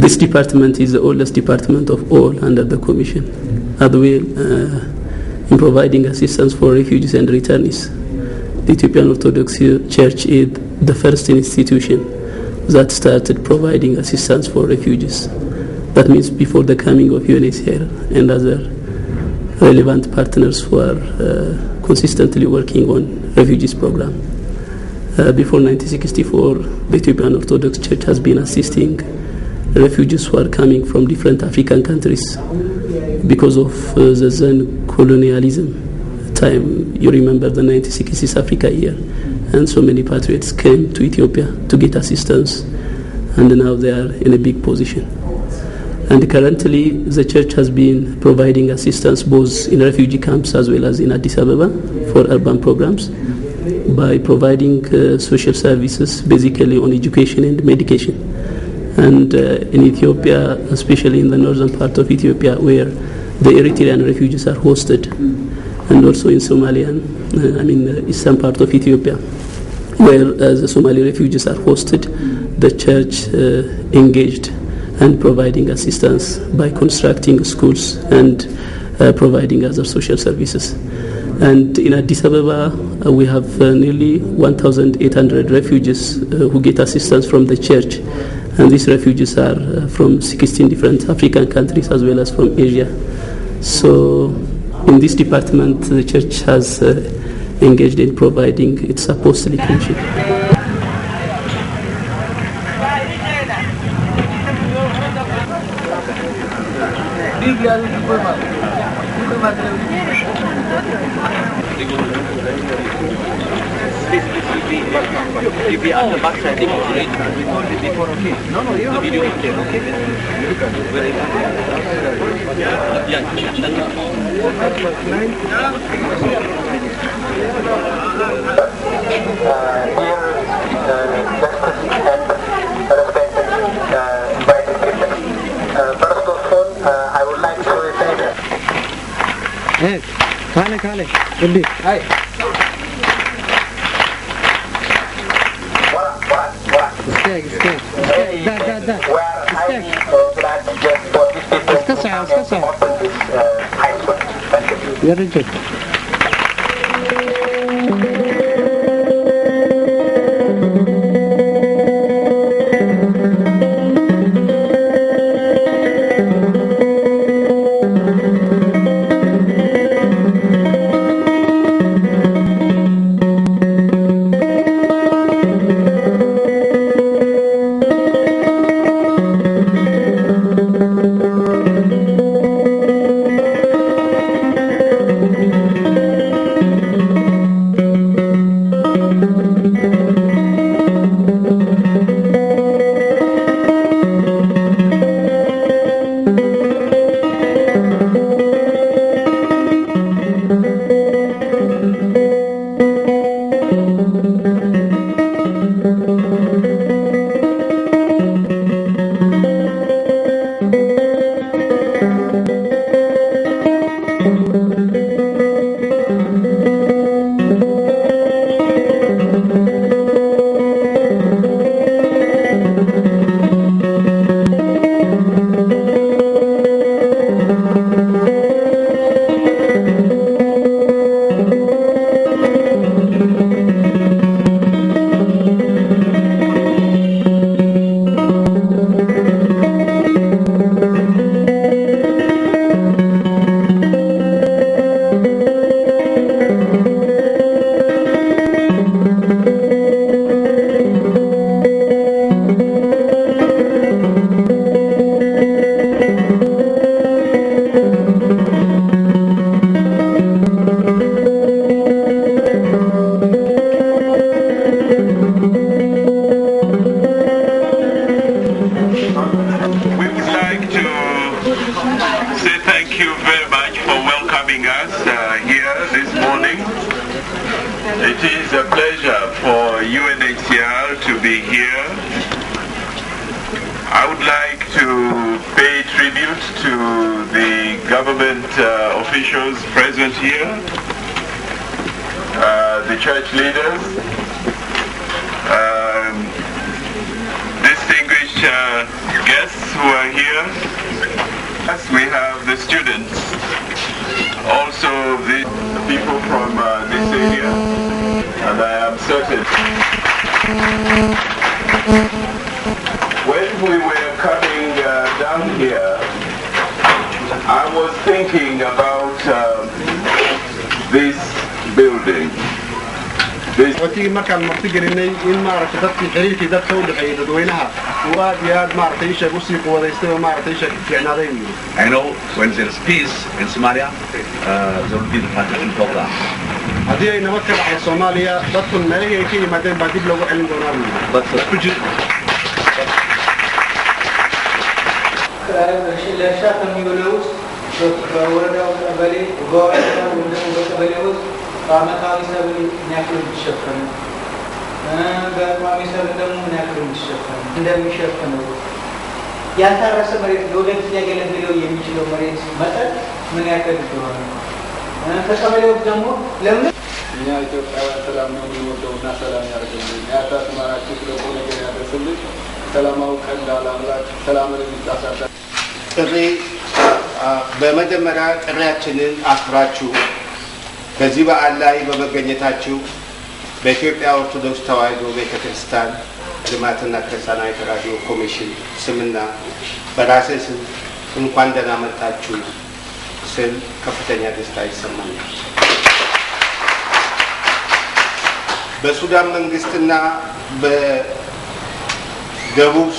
This department is the oldest department of all under the Commission, as well in providing assistance for refugees and returnees. The Ethiopian Orthodox Church is the first institution that started providing assistance for refugees. That means before the coming of UNHCR and other relevant partners who are consistently working on refugees program. Before 1964, the Ethiopian Orthodox Church has been assisting refugees who are coming from different African countries because of the then colonialism time. You remember the 1960s Africa year, and so many patriots came to Ethiopia to get assistance, and now they are in a big position. And currently the church has been providing assistance both in refugee camps as well as in Addis Ababa for urban programs by providing social services basically on education and medication. And in Ethiopia, especially in the northern part of Ethiopia where the Eritrean refugees are hosted, and also in Somalia, eastern part of Ethiopia where the Somali refugees are hosted, the church engaged and providing assistance by constructing schools and providing other social services. And in Addis Ababa, we have nearly 1,800 refugees who get assistance from the church. And these refugees are from 16 different African countries as well as from Asia. So in this department, the church has engaged in providing its apostolic mission. You'll be on the backside before, okay? No, the video is there, okay? First of all, I would like to say that. Hey, Kale, good. Hi. Very good. It is a pleasure for UNHCR to be here. I would like to pay tribute to the government officials present here, the church leaders, distinguished guests who are here. Yes, we have the students, also the people from this area, and I am certain when we were coming down here, I was thinking about this building. وتيجي مكان مرتجل إن ما ركضت في حريتي ده تقول لحي دوينها وادياد ما رتيشة بوسيق ولا يستوى ما رتيشة في عنادين. I know when there is peace in Somalia, there will be the partition program. هذه إن مكان على Somalia تدخل مالية كي ما دين بعدين لو علم دوناري. But الشاف الميولوس وورده وقبلي وقاعده وقبلي قامتها بسبب ناكل الشفن بقامي سبب دم ناكل الشفن عندما يشفن ينترس مريض دولة يجعل بلو يمشلو مريض مثل من ياكل الدهان فقبلي وقدمه لم يا إثيوبيا سلام نومي ودونا سلام يا رجل يا تسمع تقول لك يا رسول سلام وكل الأملاك سلام للمستعصر ጥሪ በመጀመሪያ ጥሪያችንን አክብራችሁ በዚህ በዓል ላይ በመገኘታችሁ በኢትዮጵያ ኦርቶዶክስ ተዋሕዶ ቤተክርስቲያን ልማትና ክርስቲያናዊ ተራድኦ ኮሚሽን ስምና በራሴ ስም እንኳን ደህና መጣችሁ ስል ከፍተኛ ደስታ ይሰማኛል። በሱዳን መንግስትና በደቡብ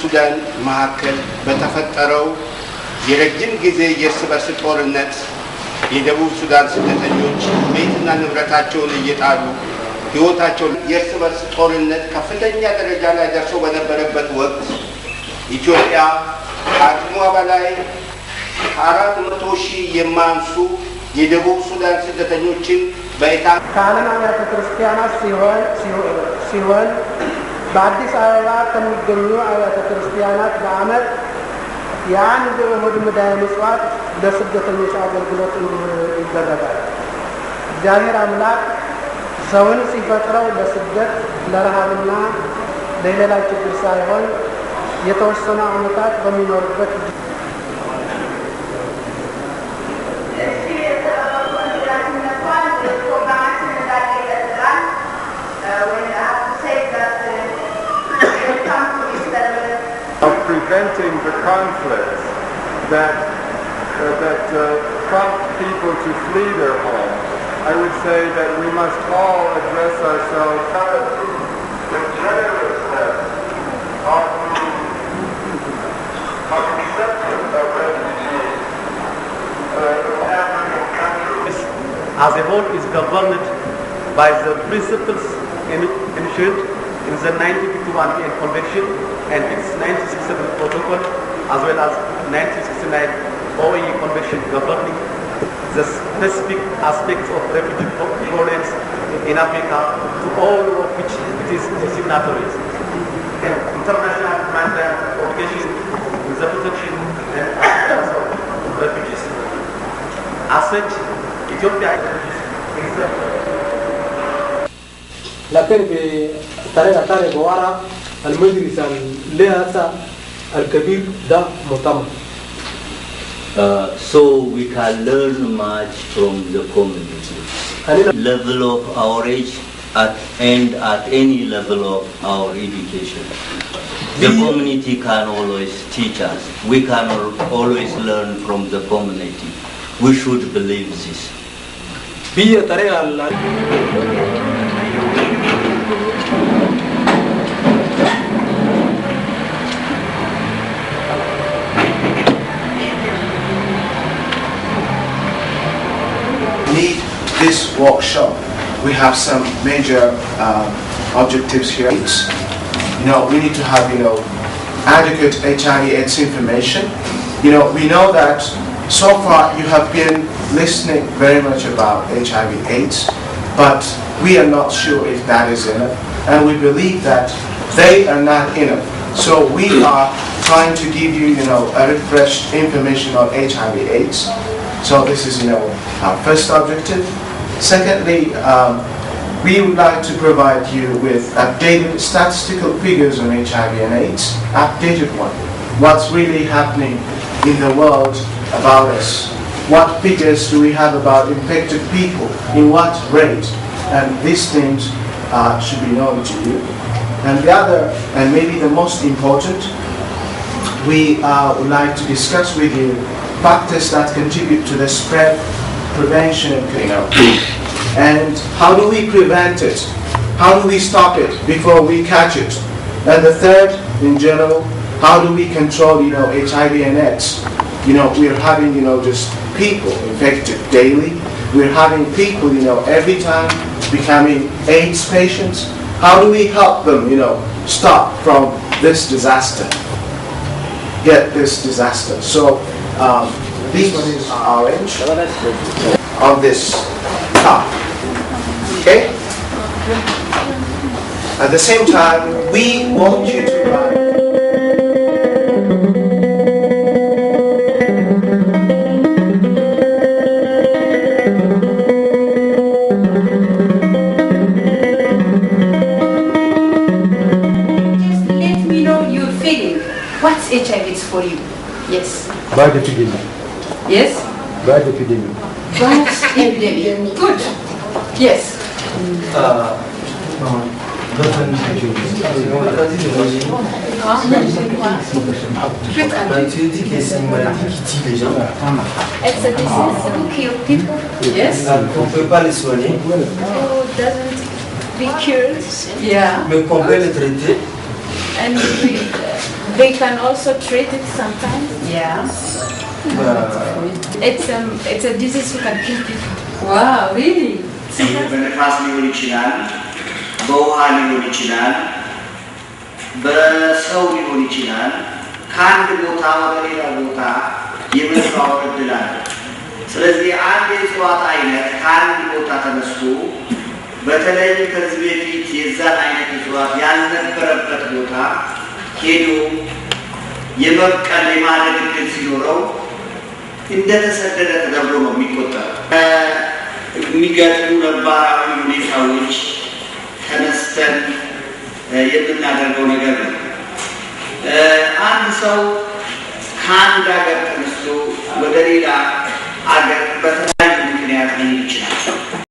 ሱዳን መካከል በተፈጠረው የረጅም ጊዜ የእርስ በርስ ጦርነት የደቡብ ሱዳን ስደተኞች ቤትና ንብረታቸውን እየጣሉ ሕይወታቸውን የእርስ በርስ ጦርነት ከፍተኛ ደረጃ ላይ ደርሶ በነበረበት ወቅት ኢትዮጵያ ከአቅሟ በላይ 400,000 የማንሱ የደቡብ ሱዳን ስደተኞችን ከዓለም አብያተ ክርስቲያናት ሲሆን በአዲስ አበባ ከሚገኙ አብያተ ክርስቲያናት በዓመት የአንድ እሁድ ምዳየ ምጽዋት ለስደተኞች አገልግሎት ይደረጋል። እግዚአብሔር አምላክ ሰውን ሲፈጥረው ለስደት ለረሃብና ለሌላ ችግር ሳይሆን የተወሰኑ ዓመታት በሚኖርበት preventing the conflicts that prompt people to flee their homes, I would say that we must all address ourselves to the generousness of acceptance of refugees from African countries. As a whole is governed by the principles enshrined in the 1951 UN Convention and its 1967 Protocol, as well as 1969 OAE Convention governing the specific aspects of refugee problems in Africa, to all of which it is signatories. And international humanitarian obligation in the protection and assistance of refugees. As such, Ethiopia is لكن بطريقة ثانية بورا المجلس اللي الكبير ده مؤتمر. So we can learn much from the community. Level of our age and at any level of our education. The community can always teach us. We can always learn from the community. We should believe this. This workshop, we have some major objectives here. We need to have, adequate HIV/AIDS information. We know that so far you have been listening very much about HIV/AIDS, but we are not sure if that is enough, and we believe that they are not enough. So we are trying to give you, a refreshed information on HIV/AIDS. So this is, our first objective. Secondly, we would like to provide you with updated statistical figures on HIV and AIDS, updated one. what's really happening in the world about us. What figures do we have about infected people, in what rate? And these things should be known to you. And the other, and maybe the most important, we would like to discuss with you factors that contribute to the spread, prevention, and cleanup. And how do we prevent it? How do we stop it before we catch it? And the third, in general, how do we control, HIV and AIDS? We're having, just people infected daily. We're having people, every time becoming AIDS patients. How do we help them, stop from this disaster? Get this disaster. So, these are orange on this top. Okay? At the same time, we want you to write. Just let me know your feeling. What's HIV is for you? Yes. Bad epidemic. Yes? Bad epidemic. Bad epidemic. Good. Yes. It's a disease who kills people. Yes. On peut pas les soigner. Who doesn't be cured. Yeah. Mais qu'on peut les traiter. And they can also treat it sometimes. Yeah. It's a disease who can kill people. Wow, really? በነፋስ ሊሆን ይችላል በውሃ ሊሆን ይችላል በሰው ሊሆን ይችላል ከአንድ ቦታ ወደ ሌላ ቦታ የመዘዋወር ዕድል አለ ስለዚህ አንድ የእጽዋት አይነት ከአንድ ቦታ ተነስቶ በተለይ ከዚህ በፊት የዛን አይነት እጽዋት ያልነበረበት ቦታ ሄዶ የመብቀል የማደግ ዕድል ሲኖረው እንደተሰደደ ተደርጎ ነው የሚቆጠረው የሚገጥሙ ነባራዊ ሁኔታዎች ተነስተን የምናደርገው ነገር ነው አንድ ሰው ከአንድ ሀገር ተነስቶ ወደ ሌላ ሀገር በተለያዩ ምክንያት ሊሄድ ይችላል